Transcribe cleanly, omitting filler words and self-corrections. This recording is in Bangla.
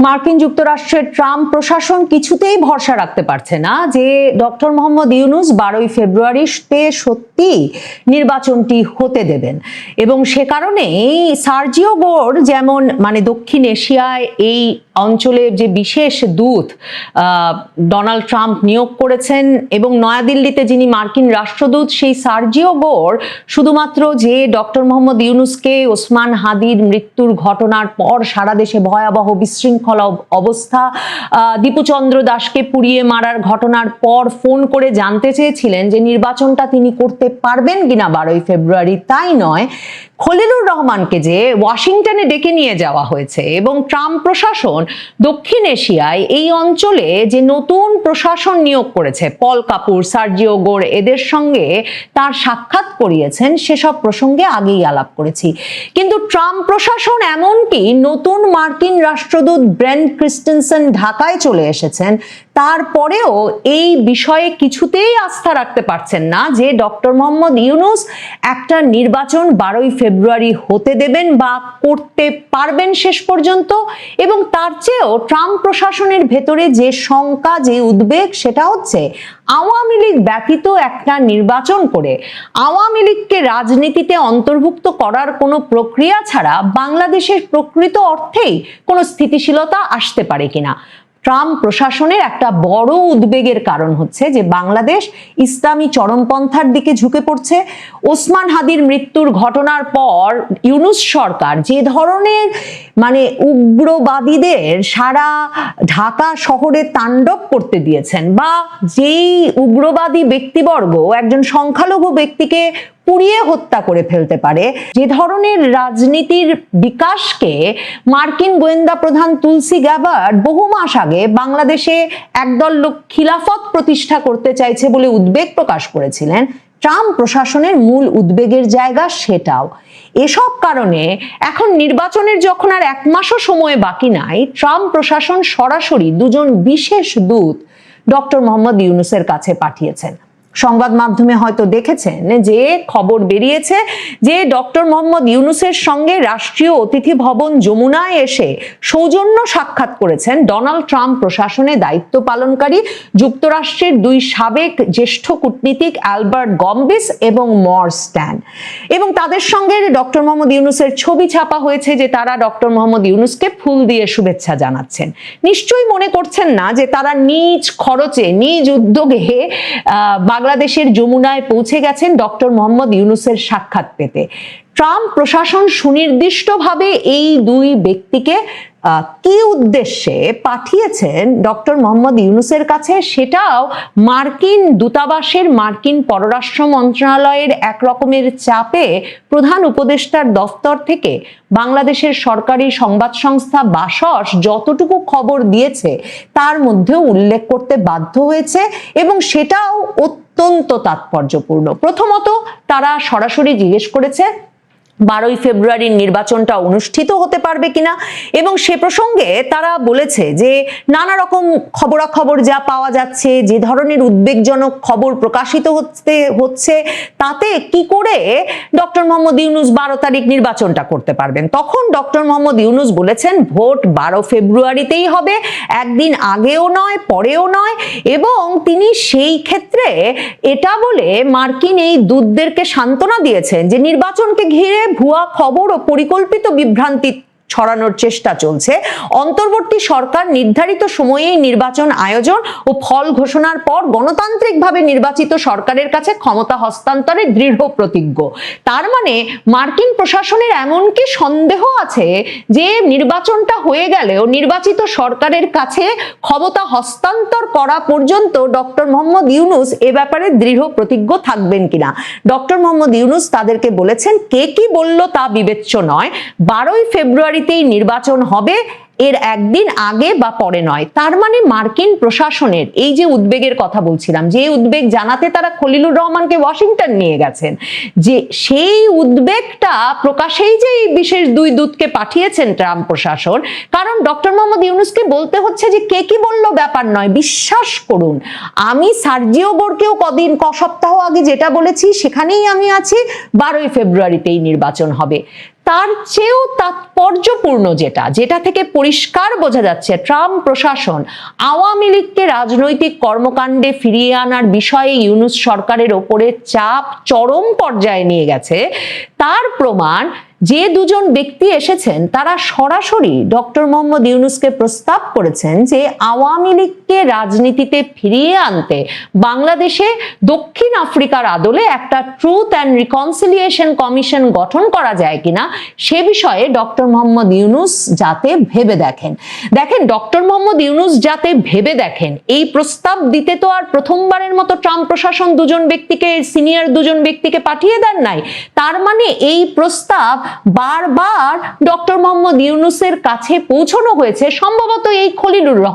মার্কিন যুক্তরাষ্ট্রের ট্রাম্প প্রশাসন কিছুতেই ভরসা রাখতে পারছে না যে ডক্টর মোহাম্মদ ইউনূস 12ই ফেব্রুয়ারিতে সত্যি নির্বাচনটি হতে দেবেন, এবং সে কারণেই সার্জিও গোর যেমন দক্ষিণ এশিয়ায় এই অঞ্চলে যে বিশেষ দূত ডোনাল্ড ট্রাম্প নিয়োগ করেছেন, এবং নয়াদিল্লিতে যিনি মার্কিন রাষ্ট্রদূত সেই সার্জিও গোর শুধুমাত্র যে ডক্টর মোহাম্মদ ইউনূসকে ওসমান হাদির মৃত্যুর ঘটনার পর সারা দেশে ভয়াবহ বিশৃঙ্খলা অবস্থা, দীপু চন্দ্র দাসকে পুড়িয়ে মারার ঘটনার পর ফোন করে জানতে চেয়েছিলেন যে নির্বাচনটা তিনি করতে পারবেন কিনা 12ই ফেব্রুয়ারি, তাই নয় খলিলুর রহমানকে যে ওয়াশিংটনে ডেকে নিয়ে যাওয়া হয়েছে এবং ট্রাম্প প্রশাসন দক্ষিণ এশিয়ায় এই অঞ্চলে যে নতুন প্রশাসন নিয়োগ করেছে, পল কাপুর, সার্জিও গোর, এদের সঙ্গে তার সাক্ষাৎ করিয়েছেন, সেসব প্রসঙ্গে আগেই আলাপ করেছি। কিন্তু ট্রাম্প প্রশাসন এমনকি নতুন মার্কিন রাষ্ট্রদূত ব্রেন্ট ক্রিস্টেনসেন ঢাকায় চলে এসেছেন, তারপরেও এই বিষয়ে কিছুতেই আস্থা রাখতে পারছেন না যে ডক্টর মোহাম্মদ ইউনূস একটা নির্বাচন 12ই ফেব্রুয়ারি হতে দেবেন বা করতে পারবেন শেষ পর্যন্ত। এবং তার চেয়েও ট্রাম্প প্রশাসনের ভেতরে যে শঙ্কা, যে উদ্বেগ, সেটা হচ্ছে আওয়ামী লীগ ব্যতীত একটা নির্বাচন করে আওয়ামী লীগকে রাজনীতিতে অন্তর্ভুক্ত করার কোনো প্রক্রিয়া ছাড়া বাংলাদেশের প্রকৃত অর্থেই কোনো স্থিতিশীলতা আসতে পারে কিনা। ট্রাম্প প্রশাসনের একটা বড় উদ্বেগের কারণ হচ্ছে যে বাংলাদেশ ইসলামী চরমপন্থার দিকে ঝুঁকে পড়ছে। ওসমান হাদির মৃত্যুর ঘটনার পর ইউনূস সরকার যে ধরনের উগ্রবাদীদের সারা ঢাকা শহরে তাণ্ডব করতে দিয়েছেন, বা যেই উগ্রবাদী ব্যক্তিবর্গ একজন সংখ্যালঘু ব্যক্তিকে পুড়িয়ে হত্যা করে ফেলতে পারে, যে ধরনের রাজনীতির বিকাশকে মার্কিন গোয়েন্দা প্রধান তুলসি গ্যাবার্ড বহু মাস আগে বাংলাদেশে একদল লোক খিলাফত প্রতিষ্ঠা করতে চাইছে বলে উদ্বেগ প্রকাশ করেছিলেন, ট্রাম্প প্রশাসনের মূল উদ্বেগের জায়গা সেটাও। এসব কারণে এখন নির্বাচনের যখন আর 1 মাসও সময় বাকি নাই, ট্রাম্প প্রশাসন সরাসরি দুজন বিশেষ দূত ডক্টর মোহাম্মদ ইউনূসের কাছে পাঠিয়েছেন। সংবাদ মাধ্যমে হয়তো দেখেছেন যে খবর বেরিয়েছে যে ডক্টর মোহাম্মদ ইউনূসের সঙ্গে রাষ্ট্রীয় অতিথি ভবন যমুনায় এসে সৌজন্য সাক্ষাৎ করেছেন ডোনাল্ড ট্রাম্প প্রশাসনে দায়িত্ব পালনকারী যুক্তরাষ্ট্রের 2 সাবেক জ্যেষ্ঠ কূটনীতিক অ্যালবার্ট গম্বিস এবং মর স্ট্যান, এবং তাদের সঙ্গে ডক্টর মোহাম্মদ ইউনূসের ছবি ছাপা হয়েছে যে তারা ডক্টর মোহাম্মদ ইউনূসকে ফুল দিয়ে শুভেচ্ছা জানাচ্ছেন। নিশ্চয়ই মনে করছেন না যে তারা নিজ খরচে, নিজ উদ্যোগে বাংলাদেশের যমুনায় পৌঁছে গেছেন ডক্টর মোহাম্মদ ইউনূসের সাক্ষাৎ পেতে। ট্রাম্প প্রশাসন সুনির্দিষ্টভাবে এই 2 ব্যক্তিকে কি উদ্দেশ্যে পাঠিয়েছেন ডক্টর মোহাম্মদ ইউনূসের কাছে, সেটাও মার্কিন দূতাবাসের, মার্কিন পররাষ্ট্র মন্ত্রণালয়ের এক রকমের চাপে প্রধান উপদেষ্টার দফতর থেকে বাংলাদেশের সরকারি সংবাদ সংস্থা বাসস যতটুকু খবর দিয়েছে তার মধ্যেও উল্লেখ করতে বাধ্য হয়েছে, এবং সেটাও অত্যন্ত তাৎপর্যপূর্ণ। প্রথমত তারা সরাসরি জিজ্ঞেস করেছে 12ই ফেব্রুয়ারির নির্বাচনটা অনুষ্ঠিত হতে পারবে কিনা, এবং সে প্রসঙ্গে তারা বলেছে যে নানা রকম খবরাখবর যা পাওয়া যাচ্ছে, যে ধরনের উদ্বেগজনক খবর প্রকাশিত হচ্ছে, তাতে কি করে ডক্টর মোহাম্মদ ইউনূস 12 তারিখ নির্বাচনটা করতে পারবেন। তখন ডক্টর মোহাম্মদ ইউনূস বলেছেন ভোট 12 ফেব্রুয়ারিতেই হবে, একদিন আগেও নয়, পরেও নয়, এবং তিনি সেই ক্ষেত্রে এটা বলে মার্কিন এই দূতদেরকে সান্ত্বনা দিয়েছেন যে নির্বাচনকে ঘিরে ভুয়া খবর ও পরিকল্পিত বিভ্রান্তি ছড়ানোর চেষ্টা চলছে। অন্তর্বর্তী সরকার নির্ধারিত সময়েই নির্বাচন আয়োজন ও ফল ঘোষণার পর গণতান্ত্রিকভাবে নির্বাচিত সরকারের কাছে ক্ষমতা হস্তান্তরে দৃঢ় প্রতিজ্ঞ। তার মানে মার্কিন প্রশাসনের এমনকি সন্দেহ আছে যে নির্বাচনটা হয়ে গেলেও নির্বাচিত সরকারের কাছে ক্ষমতা হস্তান্তর করা পর্যন্ত ডক্টর মোহাম্মদ ইউনূস এ ব্যাপারে দৃঢ় প্রতিজ্ঞ থাকবেন কিনা। ডক্টর মোহাম্মদ ইউনূস তাদেরকে বলেছেন কে কি বলল তা বিবেচ্য নয়, 12ই ফেব্রুয়ারিতেই নির্বাচন হবে, এর একদিন আগে বা পরে নয়। তার মানে মার্কিন প্রশাসনের এই যে উদ্বেগের কথা বলছিলাম, যে উদ্বেগ জানাতে তারা খলিলুর রহমানকে ওয়াশিংটন নিয়ে গেছেন, যে সেই উদ্বেগটা প্রকাশেই যে এই বিশেষ 2 দূতকে পাঠিয়েছেন ট্রাম্প প্রশাসন, কারণ ডক্টর মোহাম্মদ ইউনূসকে বলতে হচ্ছে যে কে কি বললো ব্যাপার নয়, বিশ্বাস করুন আমি সার্জিও গোরকেও সপ্তাহ আগে যেটা বলেছি সেখানেই আমি আছি, 12ই ফেব্রুয়ারিতেই নির্বাচন হবে। তার চেয়েও তাৎপর্যপূর্ণ যেটা থেকে পরিষ্কার বোঝা যাচ্ছে ট্রাম্প প্রশাসন আওয়ামী লীগকে রাজনৈতিক কর্মকাণ্ডে ফিরিয়ে আনার বিষয়ে ইউনূস সরকারের ওপরে চাপ চরম পর্যায়ে নিয়ে গেছে, তার প্রমাণ যে দুজন ব্যক্তি এসেছেন তারা সরাসরি ডক্টর মোহাম্মদ ইউনূসকে প্রস্তাব করেছেন যে আওয়ামী লীগকে রাজনীতিতে ফিরিয়ে আনতে বাংলাদেশে দক্ষিণ আফ্রিকার আদলে একটা ট্রুথ অ্যান্ড রিকনসিলিয়েশন কমিশন গঠন করা যায় কিনা সে বিষয়ে ডক্টর মোহাম্মদ ইউনূস যাতে ভেবে দেখেন। ডক্টর মোহাম্মদ ইউনূস যাতে ভেবে দেখেন এই প্রস্তাব দিতে তো আর প্রথমবারের মতো ট্রাম্প প্রশাসন সিনিয়র দুজন ব্যক্তিকে পাঠিয়ে দেন নাই। তার মানে এই প্রস্তাব বারবার ডক্টর মোহাম্মদ ইউনূসের কাছে পৌঁছানো হয়েছে, সম্ভবত এই খলিলুর রহমান